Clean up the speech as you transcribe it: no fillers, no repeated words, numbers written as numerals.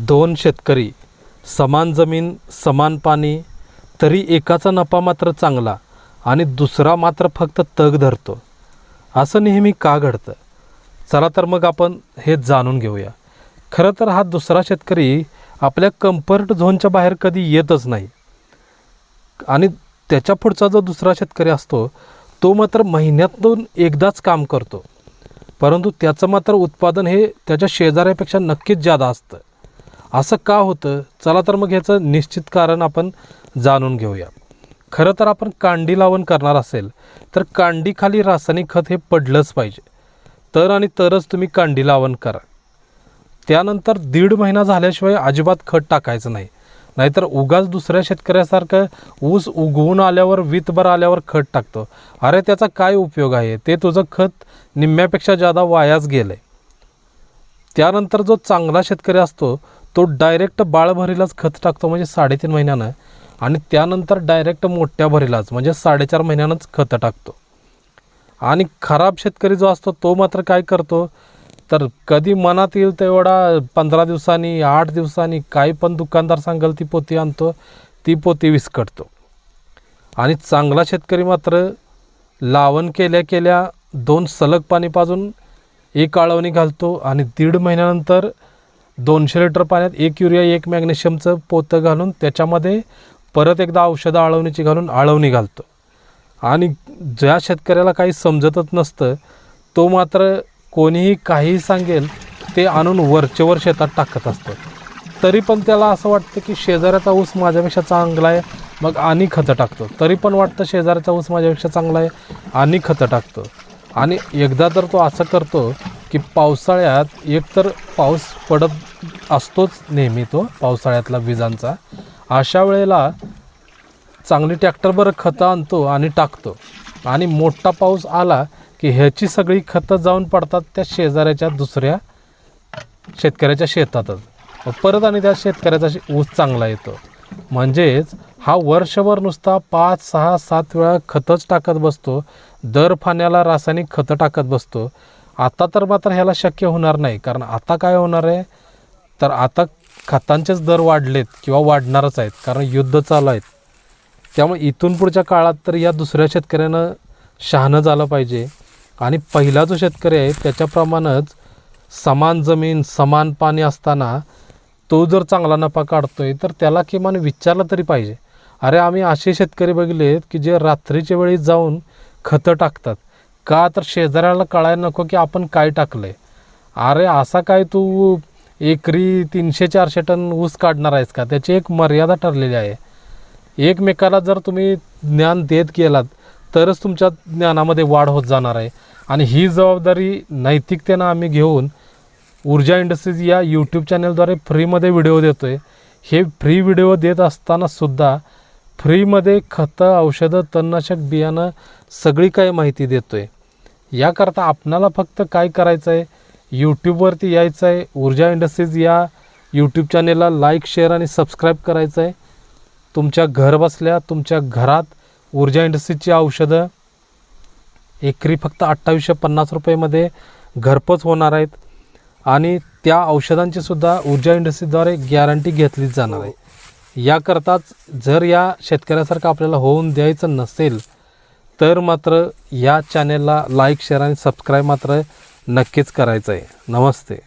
दोन शेतकरी, समान जमीन, समान पाणी, तरी एकाचा नफा मात्र चांगला आणि दुसरा मात्र फक्त तग धरतो. असं नेहमी का घडतं? चला तर मग आपण हे जाणून घेऊया. खरं तर हा दुसरा शेतकरी आपल्या कम्फर्ट झोनच्या बाहेर कधी येतच नाही आणि त्याच्या पुढचा जो दुसरा शेतकरी असतो तो मात्र महिन्यातून एकदाच काम करतो, परंतु त्याचं मात्र उत्पादन हे त्याच्या शेजाऱ्यापेक्षा नक्कीच जादा असतं. असं का होतं? चला तर मग ह्याचं निश्चित कारण आपण जाणून घेऊया. खरं तर आपण कांडी लावण करणार असेल तर कांडीखाली रासायनिक खत हे पडलंच पाहिजे, तरच तुम्ही कांडी लावण करा. त्यानंतर 1.5 महिना झाल्याशिवाय अजिबात खत टाकायचं नाही. नाहीतर उगाच दुसऱ्या शेतकऱ्यासारखं ऊस उगवून आल्यावर वितभर आल्यावर खत टाकतो. अरे त्याचा काय उपयोग आहे? ते तुझं खत निम्म्यापेक्षा जादा वायाच गेलं आहे. त्यानंतर जो चांगला शेतकरी असतो तो डायरेक्ट बाळभरीलाच खत टाकतो, म्हणजे 3.5 महिन्यानं, आणि त्यानंतर डायरेक्ट मोठ्या भरीलाच म्हणजे 4.5 महिन्यानंच खतं टाकतो. आणि खराब शेतकरी जो असतो तो मात्र काय करतो तर कधी मनात येईल तेवढा 15 दिवसांनी 8 दिवसांनी काही पण दुकानदार सांगेल ती पोती आणतो, ती पोती विस्कटतो. आणि चांगला शेतकरी मात्र लावण केल्या केल्या 2 सलग पाणी पाजून 1 आळवणी घालतो आणि 1.5 महिन्यानंतर 200 लिटर पाण्यात 1 युरिया 1 मॅग्नेशियमचं पोतं घालून त्याच्यामध्ये परत एकदा औषधं आळवणीची घालून आळवणी घालतो. आणि ज्या शेतकऱ्याला काही समजतच नसतं तो मात्र कोणीही काहीही सांगेल ते आणून वरचेवर शेतात टाकत असतो. तरी पण त्याला असं वाटतं की शेजाऱ्याचा ऊस माझ्यापेक्षा चांगला आहे, मग आणि खतं टाकतो. तरी पण वाटतं शेजाऱ्याचा ऊस माझ्यापेक्षा चांगला आहे आणि खतं टाकतो. आणि एकदा तर तो असं करतो की पावसाळ्यात एकतर पाऊस पडत असतोच नेहमी, तो पावसाळ्यातला विजांचा, अशा वेळेला चांगली ट्रॅक्टरभर खतं आणतो आणि टाकतो. आणि मोठा पाऊस आला की ह्याची सगळी खतं जाऊन पडतात त्या शेजाऱ्याच्या दुसऱ्या शेतकऱ्याच्या शेतातच. परत आणि त्या शेतकऱ्याचा ऊस चांगला येतो. म्हणजेच हा वर्षभर नुसता 5, 6, 7 वेळा खतच टाकत बसतो, दर फाण्याला रासायनिक खतं टाकत बसतो. आता तर मात्र ह्याला शक्य होणार नाही, कारण आता काय होणार आहे तर आता खतांचेच दर वाढलेत किंवा वाढणारच आहेत, कारण युद्ध चालू आहेत. त्यामुळे इथून पुढच्या काळात तर या दुसऱ्या शेतकऱ्यानं शहाणं झालं पाहिजे. आणि पहिला जो शेतकरी आहे त्याच्याप्रमाणेच समान जमीन, समान पाणी असताना तो जर चांगला नफा काढतोय तर त्याला किमान विचारलं तरी पाहिजे. अरे आम्ही असे शेतकरी बघितलेत की जे रात्रीच्या वेळी जाऊन खतं टाकतात. का तर शेजाऱ्याला कळायला नको की आपण काय टाकलं आहे. अरे असा काय तू एकरी 300-400 टन ऊस काढणार आहेस का? त्याची एक मर्यादा ठरलेली आहे. एकमेकाला जर तुम्ही ज्ञान देत गेलात तरच तुमच्या ज्ञानामध्ये वाढ होत जाणार आहे. आणि ही जबाबदारी नैतिकतेनं आम्ही घेऊन ऊर्जा इंडस्ट्रीज या यूट्यूब चॅनलद्वारे फ्रीमध्ये व्हिडिओ देतो आहे. हे फ्री व्हिडिओ देत असतानासुद्धा फ्रीमध्ये खतं, औषधं, तणनाशक, बियाणं सगळी काही माहिती देतो आहे. याकरता आपणाला फक्त काय करायचं आहे, यूट्यूबवरती यायचं आहे, ऊर्जा इंडस्ट्रीज या यूट्यूब चॅनेलला लाईक, शेअर आणि सबस्क्राईब करायचं आहे. तुमच्या घर बसल्या तुमच्या घरात ऊर्जा इंडस्ट्रीजची औषधं एकरी फक्त 2850 रुपयेमध्ये घरपोच होणार आहेत. आणि त्या औषधांची सुद्धा ऊर्जा इंडस्ट्रीद्वारे गॅरंटी घेतलीच जाणार आहे. याकरताच जर या शेतकऱ्यासारखं आपल्याला होऊन द्यायचं नसेल तर मात्र या चॅनेलला लाईक, शेअर आणि सबस्क्राईब मात्र नक्कीच करायचं आहे. नमस्ते.